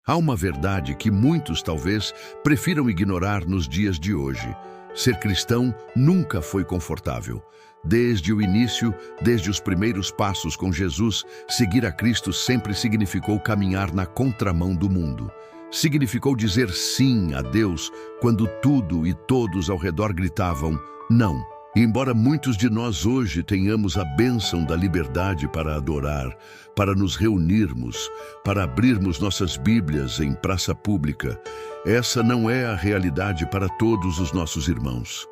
Há uma verdade que muitos talvez prefiram ignorar nos dias de hoje. Ser cristão nunca foi confortável. Desde o início, desde os primeiros passos com Jesus, seguir a Cristo sempre significou caminhar na contramão do mundo. Significou dizer sim a Deus quando tudo e todos ao redor gritavam não. E embora muitos de nós hoje tenhamos a bênção da liberdade para adorar, para nos reunirmos, para abrirmos nossas Bíblias em praça pública, essa não é a realidade para todos os nossos irmãos.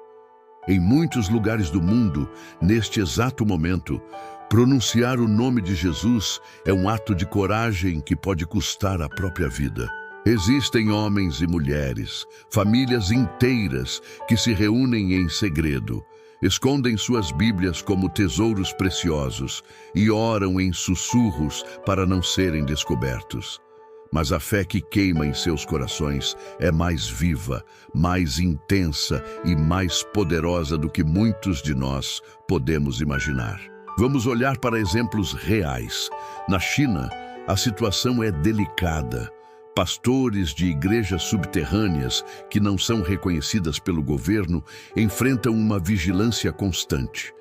Em muitos lugares do mundo, neste exato momento, pronunciar o nome de Jesus é um ato de coragem que pode custar a própria vida. Existem homens e mulheres, famílias inteiras que se reúnem em segredo, escondem suas Bíblias como tesouros preciosos e oram em sussurros para não serem descobertos. Mas a fé que queima em seus corações é mais viva, mais intensa e mais poderosa do que muitos de nós podemos imaginar. Vamos olhar para exemplos reais. Na China, a situação é delicada. Pastores de igrejas subterrâneas, que não são reconhecidas pelo governo, enfrentam uma vigilância constante.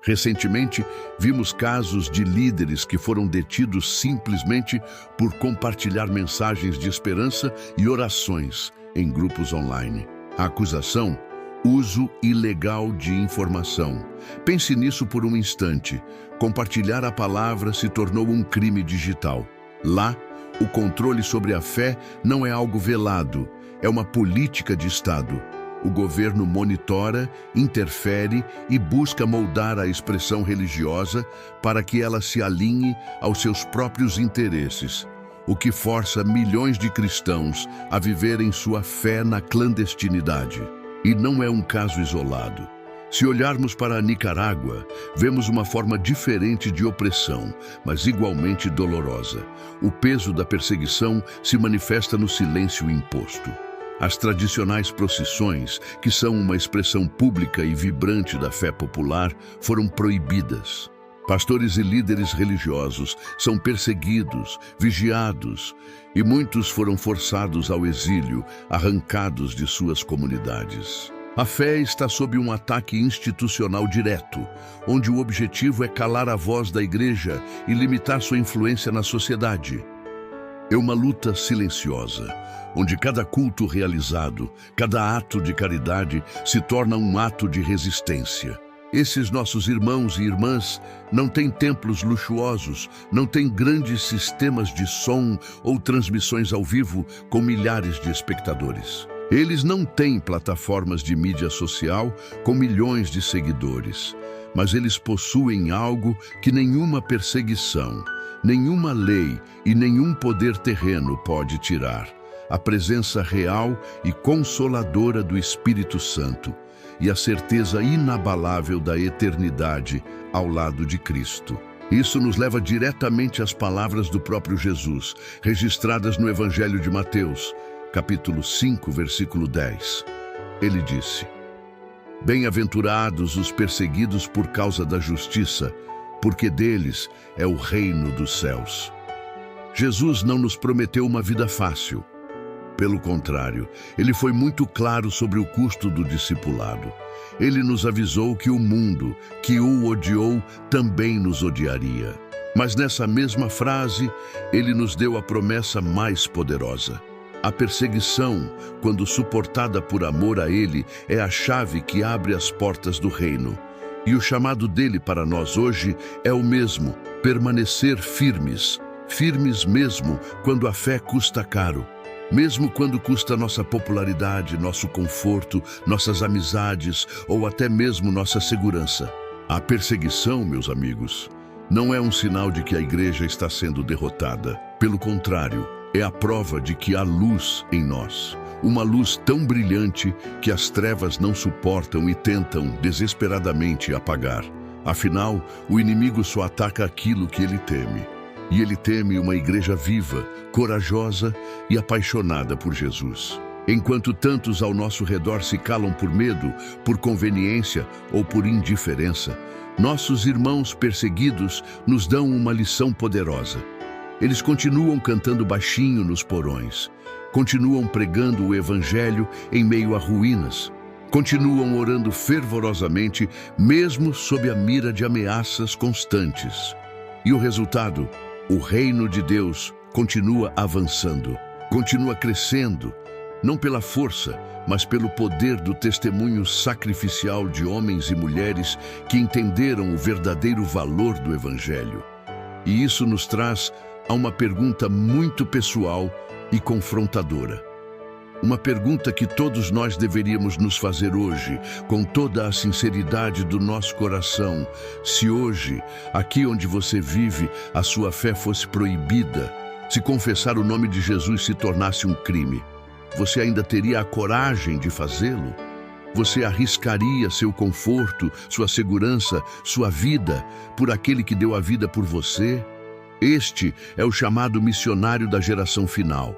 Recentemente, vimos casos de líderes que foram detidos simplesmente por compartilhar mensagens de esperança e orações em grupos online. A acusação: uso ilegal de informação. Pense nisso por um instante. Compartilhar a palavra se tornou um crime digital. Lá, o controle sobre a fé não é algo velado, é uma política de Estado. O governo monitora, interfere e busca moldar a expressão religiosa para que ela se alinhe aos seus próprios interesses, o que força milhões de cristãos a viverem sua fé na clandestinidade. E não é um caso isolado. Se olharmos para a Nicarágua, vemos uma forma diferente de opressão, mas igualmente dolorosa. O peso da perseguição se manifesta no silêncio imposto. As tradicionais procissões, que são uma expressão pública e vibrante da fé popular, foram proibidas. Pastores e líderes religiosos são perseguidos, vigiados, e muitos foram forçados ao exílio, arrancados de suas comunidades. A fé está sob um ataque institucional direto, onde o objetivo é calar a voz da igreja e limitar sua influência na sociedade. É uma luta silenciosa, onde cada culto realizado, cada ato de caridade se torna um ato de resistência. Esses nossos irmãos e irmãs não têm templos luxuosos, não têm grandes sistemas de som ou transmissões ao vivo com milhares de espectadores. Eles não têm plataformas de mídia social com milhões de seguidores, mas eles possuem algo que nenhuma perseguição, nenhuma lei e nenhum poder terreno pode tirar: a presença real e consoladora do Espírito Santo e a certeza inabalável da eternidade ao lado de Cristo. Isso nos leva diretamente às palavras do próprio Jesus, registradas no Evangelho de Mateus, capítulo 5, versículo 10. Ele disse: Bem-aventurados os perseguidos por causa da justiça, porque deles é o reino dos céus. Jesus não nos prometeu uma vida fácil. Pelo contrário, ele foi muito claro sobre o custo do discipulado. Ele nos avisou que o mundo, que o odiou, também nos odiaria. Mas nessa mesma frase, ele nos deu a promessa mais poderosa. A perseguição, quando suportada por amor a ele, é a chave que abre as portas do reino. E o chamado dele para nós hoje é o mesmo: permanecer firmes. Firmes mesmo quando a fé custa caro. Mesmo quando custa nossa popularidade, nosso conforto, nossas amizades ou até mesmo nossa segurança. A perseguição, meus amigos, não é um sinal de que a igreja está sendo derrotada. Pelo contrário, é a prova de que há luz em nós. Uma luz tão brilhante que as trevas não suportam e tentam desesperadamente apagar. Afinal, o inimigo só ataca aquilo que ele teme. E ele teme uma igreja viva, corajosa e apaixonada por Jesus. Enquanto tantos ao nosso redor se calam por medo, por conveniência ou por indiferença, nossos irmãos perseguidos nos dão uma lição poderosa. Eles continuam cantando baixinho nos porões, continuam pregando o evangelho em meio a ruínas, continuam orando fervorosamente, mesmo sob a mira de ameaças constantes. E o resultado? O reino de Deus continua avançando, continua crescendo, não pela força, mas pelo poder do testemunho sacrificial de homens e mulheres que entenderam o verdadeiro valor do Evangelho. E isso nos traz a uma pergunta muito pessoal e confrontadora. Uma pergunta que todos nós deveríamos nos fazer hoje, com toda a sinceridade do nosso coração. Se hoje, aqui onde você vive, a sua fé fosse proibida, se confessar o nome de Jesus se tornasse um crime, você ainda teria a coragem de fazê-lo? Você arriscaria seu conforto, sua segurança, sua vida por aquele que deu a vida por você? Este é o chamado missionário da geração final.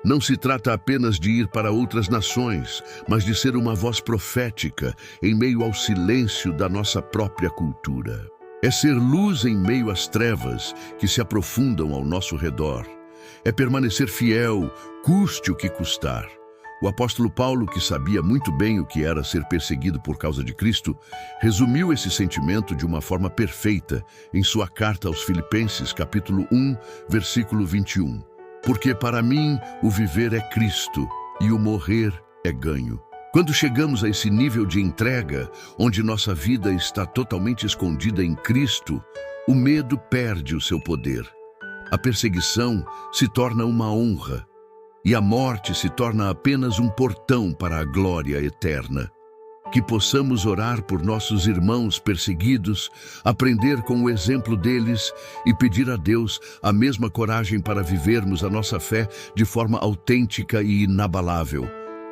Não se trata apenas de ir para outras nações, mas de ser uma voz profética em meio ao silêncio da nossa própria cultura. É ser luz em meio às trevas que se aprofundam ao nosso redor. É permanecer fiel, custe o que custar. O apóstolo Paulo, que sabia muito bem o que era ser perseguido por causa de Cristo, resumiu esse sentimento de uma forma perfeita em sua carta aos Filipenses, capítulo 1, versículo 21. Porque para mim o viver é Cristo e o morrer é ganho. Quando chegamos a esse nível de entrega, onde nossa vida está totalmente escondida em Cristo, o medo perde o seu poder. A perseguição se torna uma honra e a morte se torna apenas um portão para a glória eterna. Que possamos orar por nossos irmãos perseguidos, aprender com o exemplo deles e pedir a Deus a mesma coragem para vivermos a nossa fé de forma autêntica e inabalável,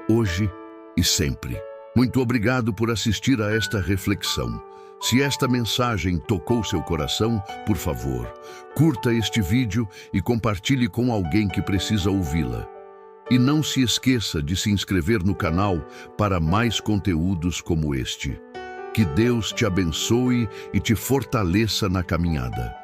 hoje e sempre. Muito obrigado por assistir a esta reflexão. Se esta mensagem tocou seu coração, por favor, curta este vídeo e compartilhe com alguém que precisa ouvi-la. E não se esqueça de se inscrever no canal para mais conteúdos como este. Que Deus te abençoe e te fortaleça na caminhada.